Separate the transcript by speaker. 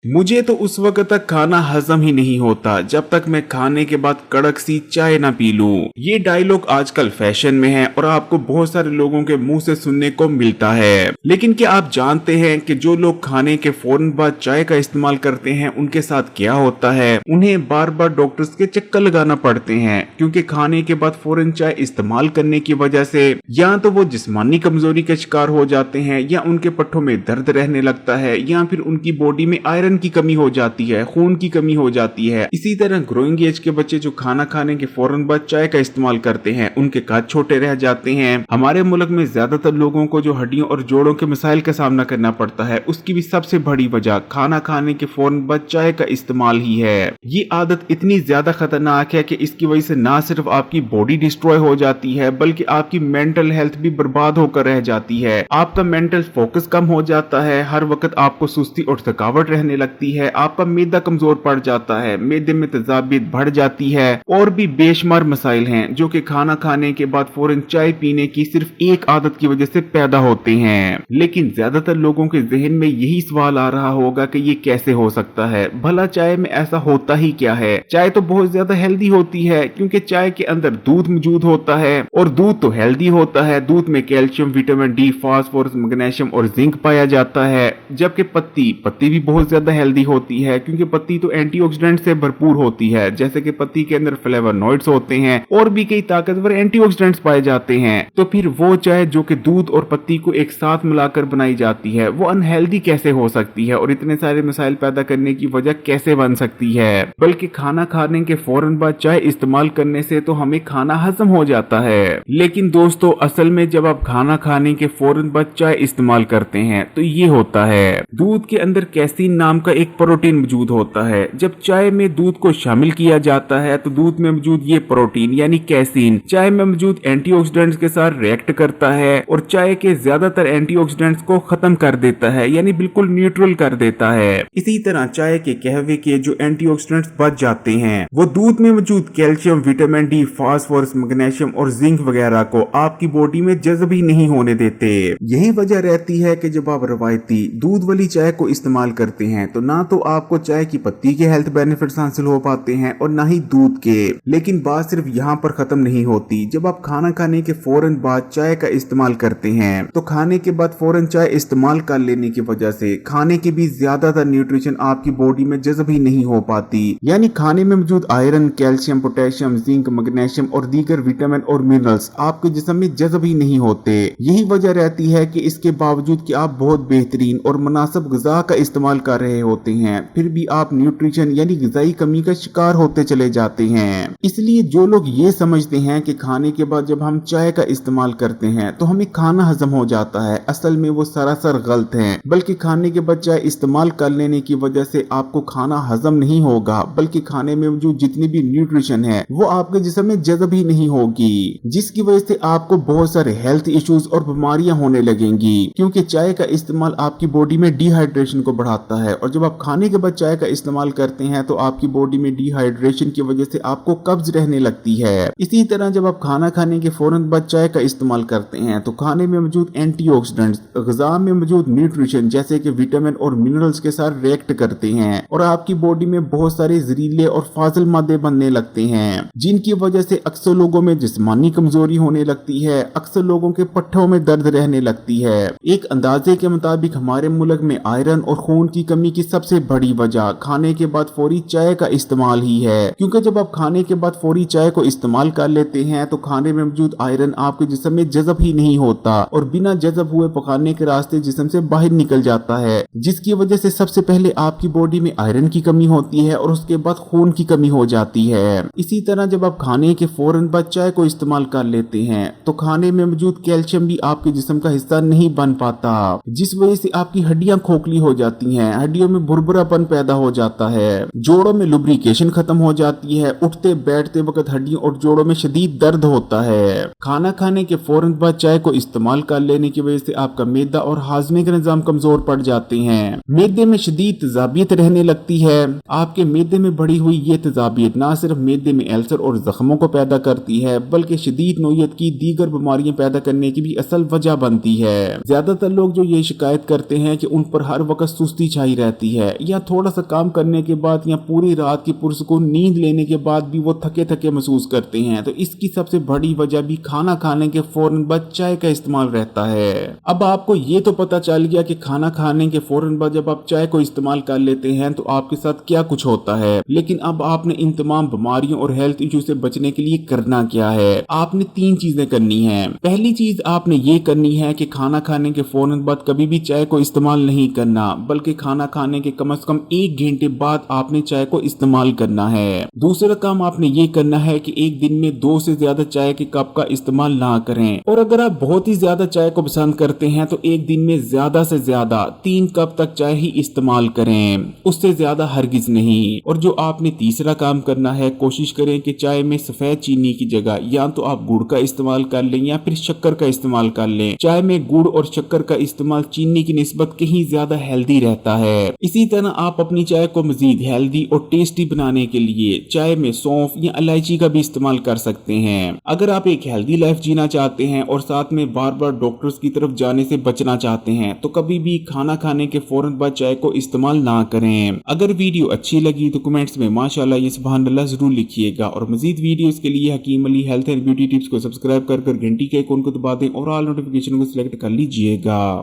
Speaker 1: मुझे तो उस वक्त तक खाना हजम ही नहीं होता जब तक मैं खाने के बाद कड़क सी चाय ना पी लूं। ये डायलॉग आजकल फैशन में है और आपको बहुत सारे लोगों के मुंह से सुनने को मिलता है। लेकिन क्या आप जानते हैं कि जो लोग खाने के फौरन बाद चाय का इस्तेमाल करते हैं उनके साथ क्या होता है? उन्हें बार बार डॉक्टर्स के चक्कर लगाना पड़ते हैं क्योंकि खाने के बाद फौरन चाय इस्तेमाल करने की वजह से या तो वो जिस्मानी कमजोरी के शिकार हो जाते हैं, या उनके पट्टों में दर्द रहने लगता है, या फिर उनकी बॉडी में आयरन की कमी हो जाती है, खून की कमी हो जाती है। इसी तरह ग्रोइंग एज के बच्चे जो खाना खाने के फौरन बाद चाय का इस्तेमाल करते हैं उनके कद छोटे रह जाते हैं। हमारे मुल्क में ज्यादातर लोगों को जो हड्डियों और जोड़ों के मसाइल का सामना करना पड़ता है उसकी भी सबसे बड़ी वजह खाना खाने के फौरन बाद चाय का इस्तेमाल ही है। ये आदत इतनी ज्यादा खतरनाक है कि इसकी वजह से ना सिर्फ आपकी बॉडी डिस्ट्रॉय हो जाती है बल्कि आपकी मेंटल हेल्थ भी बर्बाद होकर रह जाती है। आपका मेंटल फोकस कम हो जाता है, हर वक्त आपको सुस्ती और थकावट रहने लगती है, आपका मैदा कमजोर पड़ जाता है, मैदे में तेजाबियत बढ़ जाती है और भी बेशुमार मसाइल हैं जो कि खाना खाने के बाद फौरन चाय पीने की सिर्फ एक आदत की वजह से पैदा होते हैं। लेकिन ज्यादातर लोगों के जहन में यही सवाल आ रहा होगा कि ये कैसे हो सकता है, भला चाय में ऐसा होता ही क्या है? चाय तो बहुत ज्यादा हेल्दी होती है क्योंकि चाय के अंदर दूध मौजूद होता है और दूध तो हेल्दी होता है। दूध में calcium, vitamin D, phosphorus, magnesium और जिंक पाया जाता है। जबकि पत्ती भी बहुत ज्यादा हेल्दी होती है क्योंकि पत्ती तो एंटीऑक्सीडेंट से भरपूर होती है, जैसे कि पत्ती के अंदर फ्लेवोनॉइड्स होते हैं और भी कई ताकतवर एंटीऑक्सीडेंट्स पाए जाते हैं। तो फिर वो चाय जो कि दूध और पत्ती को एक साथ मिलाकर बनाई जाती है वो अनहेल्दी कैसे हो सकती है और इतने सारे मसाइल पैदा करने की वजह कैसे बन सकती है? बल्कि खाना खाने के फौरन बाद चाय इस्तेमाल करने से तो हमें खाना हजम हो जाता है। लेकिन दोस्तों असल में जब आप खाना खाने के फौरन बाद चाय इस्तेमाल करते हैं तो ये होता है, दूध के अंदर कैसीन नाम का एक प्रोटीन मौजूद होता है। जब चाय में दूध को शामिल किया जाता है तो दूध में मौजूद ये प्रोटीन यानी कैसीन चाय में मौजूद एंटीऑक्सीडेंट्स के साथ रिएक्ट करता है और चाय के ज्यादातर एंटीऑक्सीडेंट्स को खत्म कर देता है, यानी बिल्कुल न्यूट्रल कर देता है। इसी तरह चाय के कहवे के जो एंटीऑक्सीडेंट्स बच जाते हैं वो दूध में मौजूद calcium, vitamin D, phosphorus, magnesium और जिंक वगैरह को आपकी बॉडी में जज़्ब ही नहीं होने देते। यही वजह रहती है कि जब आप रवायती दूध वाली चाय को इस्तेमाल करते हैं तो ना तो आपको चाय की पत्ती के हेल्थ बेनिफिट्स हासिल हो पाते हैं और ना ही दूध के। लेकिन बात सिर्फ यहाँ पर खत्म नहीं होती। जब आप खाना खाने के फौरन बाद चाय का इस्तेमाल करते हैं तो खाने के बाद फौरन चाय इस्तेमाल कर लेने की वजह से खाने के भी ज्यादातर न्यूट्रिशन आपकी बॉडी में जज़्ब ही नहीं हो पाती, यानी खाने में मौजूद iron, calcium, potassium, zinc, magnesium और दीगर विटामिन और मिनरल्स आपके जिस्म में जज़्ब ही नहीं होते। यही वजह रहती है कि इसके बावजूद कि आप बहुत बेहतरीन और मुनासिब ग़िज़ा का इस्तेमाल कर रहे होते हैं फिर भी आप न्यूट्रिशन यानी ग़िज़ाई कमी का शिकार होते चले जाते हैं। इसलिए जो लोग ये समझते हैं कि खाने के बाद जब हम चाय का इस्तेमाल करते हैं तो हमें खाना हजम हो जाता है, असल में वो सरासर गलत है। बल्कि खाने के बाद चाय इस्तेमाल कर लेने की वजह से आपको खाना हजम नहीं होगा बल्कि खाने में मौजूद जितनी भी न्यूट्रिशन है वो आपके जिस्म में जज़्ब ही नहीं होगी, जिसकी वजह से आपको बहुत सारे हेल्थ इश्यूज और बीमारियां होने लगेंगी क्योंकि चाय का इस्तेमाल आपकी बॉडी में डिहाइड्रेशन को बढ़ाता है और जब आप खाने के बाद चाय का इस्तेमाल करते हैं तो आपकी बॉडी में डिहाइड्रेशन की वजह से आपको कब्ज रहने लगती है। इसी तरह जब आप खाना खाने के फौरन बाद चाय का इस्तेमाल करते हैं तो खाने में मौजूद एंटीऑक्सीडेंट्स ग़िज़ा में मौजूद न्यूट्रिशन जैसे कि विटामिन और मिनरल्स के साथ रिएक्ट करते हैं और आपकी बॉडी में बहुत सारे जहरीले और फाजिल मादे बनने लगते हैं, जिनकी वजह से अक्सर लोगों में जिस्मानी कमजोरी होने लगती है, अक्सर लोगों के पट्टों में दर्द रहने लगती है। एक अंदाजे के मुताबिक हमारे मुल्क में आयरन और खून की कमी की सबसे बड़ी वजह खाने के बाद फौरी चाय का इस्तेमाल ही है, क्योंकि जब आप खाने के बाद फौरी चाय को इस्तेमाल कर लेते हैं तो खाने में मौजूद आयरन आपके जिस्म में जज़्ब ही नहीं होता और बिना जज़्ब हुए पकाने के रास्ते जिस्म से बाहर निकल जाता है, जिसकी वजह से सबसे पहले आपकी बॉडी में आयरन की कमी होती है और उसके बाद खून की कमी हो जाती है। इसी तरह जब आप खाने के फौरन बाद चाय को इस्तेमाल कर लेते हैं तो खाने में मौजूद कैल्शियम भी आपके जिस्म का हिस्सा नहीं बन पाता, जिस वजह से आपकी हड्डियां खोखली हो जाती हैं, हड्डियों में भुरभुरापन पैदा हो जाता है, जोड़ों में लुब्रिकेशन खत्म हो जाती है, उठते बैठते वक्त हड्डियों और जोड़ों में शदीद दर्द होता है। खाना खाने के फौरन बाद चाय को इस्तेमाल कर लेने की वजह से आपका मैदा और हाजमे के निजाम कमजोर पड़ जाते हैं, मैदे में शदीद तेजाबियत रहने लगती है। आपके मैदे में बढ़ी हुई ये तेजाबियत ना सिर्फ मैदे में अल्सर और जख्मों को पैदा करती है बल्कि शदीद नौयत की दीगर बीमारियां पैदा करने की भी असल वजह बनती है। ज्यादातर लोग जो ये शिकायत करते हैं कि उन पर हर वक्त सुस्ती छाई रहती रहती है, या थोड़ा सा काम करने के बाद या पूरी रात की पुरसुकून नींद लेने के बाद भी वो थके थके महसूस करते हैं। तो इसकी सबसे बड़ी वजह भी खाना खाने के फौरन बाद चाय का इस्तेमाल रहता है। अब आपको ये तो पता चल गया कि खाना खाने के फौरन बाद जब आप चाय को इस्तेमाल कर लेते हैं तो आपके साथ क्या कुछ होता है, लेकिन अब आपने इन तमाम बीमारियों और हेल्थ इशू से बचने के लिए करना क्या है। आपने 3 चीजें करनी है। पहली चीज आपने ये करनी है कि खाना खाने के फौरन बाद कभी भी चाय को इस्तेमाल नहीं करना, बल्कि खाना खाने के कम से कम 1 घंटे बाद आपने चाय को इस्तेमाल करना है। दूसरा काम आपने ये करना है कि एक दिन में 2 से ज्यादा चाय के कप का इस्तेमाल ना करें, और अगर आप बहुत ही ज्यादा चाय को पसंद करते हैं तो एक दिन में ज्यादा से ज्यादा 3 कप तक चाय ही इस्तेमाल करें, उससे ज्यादा हरगिज नहीं। और जो आपने तीसरा काम करना है, कोशिश करें कि चाय में सफेद चीनी की जगह या तो आप गुड़ का इस्तेमाल कर लें या फिर शक्कर का इस्तेमाल कर लें। चाय में गुड़ और शक्कर का इस्तेमाल चीनी की निस्बत कहीं ज्यादा हेल्दी रहता है। इसी तरह आप अपनी चाय को मजीद हेल्दी और टेस्टी बनाने के लिए चाय में सौंफ या इलायची का भी इस्तेमाल कर सकते हैं। अगर आप एक हेल्दी लाइफ जीना चाहते हैं और साथ में बार बार डॉक्टर्स की तरफ जाने से बचना चाहते हैं तो कभी भी खाना खाने के फौरन बाद चाय को इस्तेमाल ना करें। अगर वीडियो अच्छी लगी तो कमेंट्स में माशाल्लाह या सुभान अल्लाह जरूर लिखिएगा, और मजीद वीडियोस के लिए Hakeem Ali health and beauty tips को सब्सक्राइब कर घंटी के आइकन को दबा दें और ऑल नोटिफिकेशन को सिलेक्ट कर लीजिएगा।